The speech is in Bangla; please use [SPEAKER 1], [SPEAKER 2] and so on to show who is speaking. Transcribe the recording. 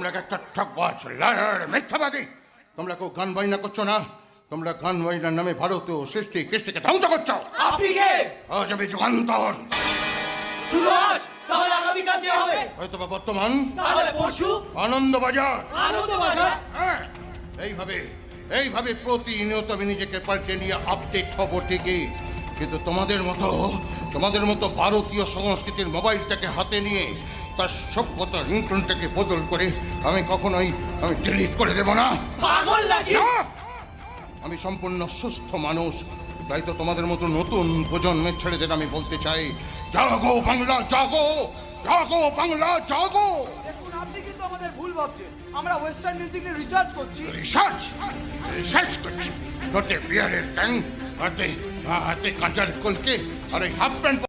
[SPEAKER 1] তোমরা একটা ঠকবাজ, লায়ার, মিথ্যাবাদী। তোমরা কেউ গান বাইনা করছো না। তোমরা গান বাইনার নামে ভারতীয় সৃষ্টি কৃষ্টিকে ধ্বংস করছো।
[SPEAKER 2] আপনি কে?
[SPEAKER 1] আজ আমি যুগান্তর।
[SPEAKER 2] শুধু আজ, তাহলে আগামীকাল কি হবে?
[SPEAKER 1] হয়তো বা বর্তমান,
[SPEAKER 2] তাহলে পরশু
[SPEAKER 1] আনন্দবাজার।
[SPEAKER 2] আনন্দবাজার।
[SPEAKER 1] হ্যাঁ, এইভাবে প্রতিনিয়ত আমি নিজেকে পাল্টে নিয়ে আপডেট হব ঠিকই, কিন্তু তোমাদের মতো ভারতীয় সংস্কৃতির মোবাইলটাকে হাতে নিয়ে তার সভ্যতার ইন্টারনেটটাকে বদল করে আমি কখনোই ডিলিট করে দেব না।
[SPEAKER 2] পাগল নাকি?
[SPEAKER 1] না! আমি সম্পূর্ণ সুস্থ মানুষ, তাই তো তোমাদের মতো নতুন প্রজন্মের ছেলেদের আমি বলতে চাই, জাগো বাংলা জাগো, জাগো বাংলা জাগো।
[SPEAKER 3] দেখুন, আপনি কিন্তু আমাদের ভুল ভাবছেন। আমরা ওয়েস্টার্ন মিউজিক নিয়ে রিসার্চ করছি।
[SPEAKER 1] রিসার্চ করছি। তোতে বিয়ারের ক্যাং, হাতে কাঁচার কলকে আর এই হাফ প্যান্ট